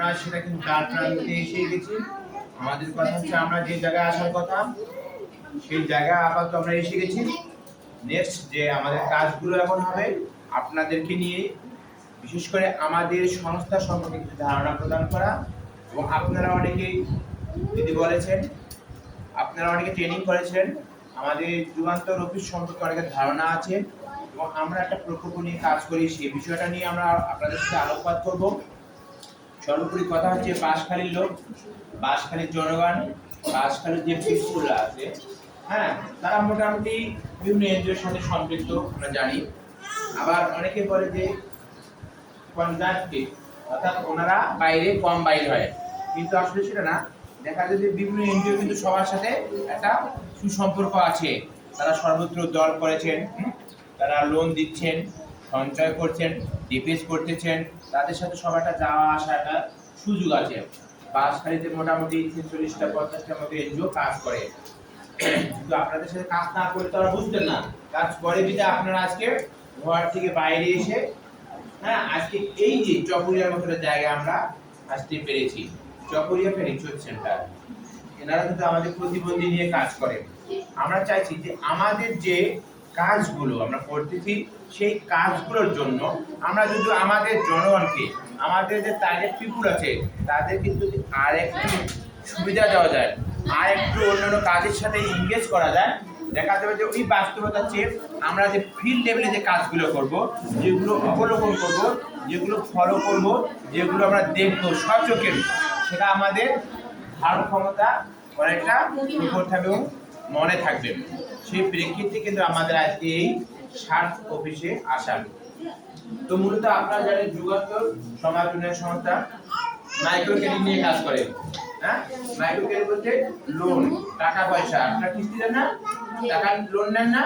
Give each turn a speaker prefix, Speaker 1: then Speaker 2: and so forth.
Speaker 1: আমরা সেটা কিন্তু দ্বার প্রান্তে এসে গেছি। আমাদের কথা হচ্ছে আমরা যে জায়গায় আসার কথা সেই জায়গায় আপাতত আমরা এসে গেছি। নেক্সট যে আমাদের কাজগুলো এখন হবে আপনাদেরকে নিয়ে, বিশেষ করে আমাদের সংস্থা সম্পর্কে কিছু ধারণা প্রদান করা। এবং আপনারা অনেকেই যদি বলেছেন, আপনারা অনেকে ট্রেনিং করেছেন, আমাদের যুগান্তর অফিস সম্পর্কে অনেকের ধারণা আছে এবং আমরা একটা প্রকল্প নিয়ে কাজ করি, সেই বিষয়টা নিয়ে আমরা আপনাদের সাথে আলোকপাত করব। সর্বোপরি কথা হচ্ছে বাঁশখালীর লোক, বাঁশখালীর জনগণ, বাঁশখালীর যে পিসগুলো আছে, হ্যাঁ, তারা মোটামুটি বিভিন্ন এনজিওর সাথে সম্পৃক্ত আমরা জানি। আবার অনেকে বলে যে কনজাক্টিভ, অর্থাৎ ওনারা বাইরে কম বাইরে হয়, কিন্তু আসলে সেটা না। দেখা যায় যে বিভিন্ন এনজিও কিন্তু সবার সাথে একটা সুসম্পর্ক আছে। তারা সর্বত্র দল করেছেন, তারা লোন দিচ্ছেন, সঞ্চয় করছেন, ডিপিএস করতেছেন, তাদের সাথে সবারটা যাওয়া আসা একটা সুযোগ আছে। বাঁশখালীতে মোটামুটি ৪৬টা ৫০টার মতো এনজিও কাজ করে, কিন্তু আপনাদের সাথে কাজ না করে তারা বুঝতেন না। কাজ করে দিতে আপনারা আজকে ঘর থেকে বাইরে এসে, হ্যাঁ, আজকে এই যে চকরিয়ার মতো জায়গায় আমরা আসতে পেরেছি। চকরিয়া ফেরিচুট সেন্টার, এনারা কিন্তু আমাদের প্রতিবন্ধী নিয়ে কাজ করে। আমরা চাইছি যে আমাদের যে কাজগুলো আমরা করতেছি সেই কাজগুলোর জন্য আমরা যদি আমাদের জনগণকে, আমাদের যে টার্গেট পিপুল আছে তাদের কিন্তু আর একটু সুবিধা দেওয়া যায়, আর একটু অন্যান্য কাজের সাথে ইংগেজ করা যায়, দেখা যাবে যে ওই বাস্তবতার চেয়ে আমরা যে ফিল্ড লেভেলে যে কাজগুলো করব, যেগুলো অবলোকন করব, যেগুলো ফলো করব, যেগুলো আমরা দেখব সচক্ষে, সেটা আমাদের ধারণ ক্ষমতা অনেকটা উপর থাকবে, মনে থাকবে। সেই প্রেক্ষিতে কিন্তু আমাদের আজকে এই সার্চ অফিসে আসা। তো মূলত আপনারা জানেন যুগান্তর সমাজ উন্নয়ন সংস্থা মাইক্রো ক্রেডিট নিয়ে কাজ করে। হ্যাঁ, মাইক্রো ক্রেডিট বলতে লোন, টাকা পয়সা, আপনারা কিস্তি দেন না, টাকা লোন নেন না,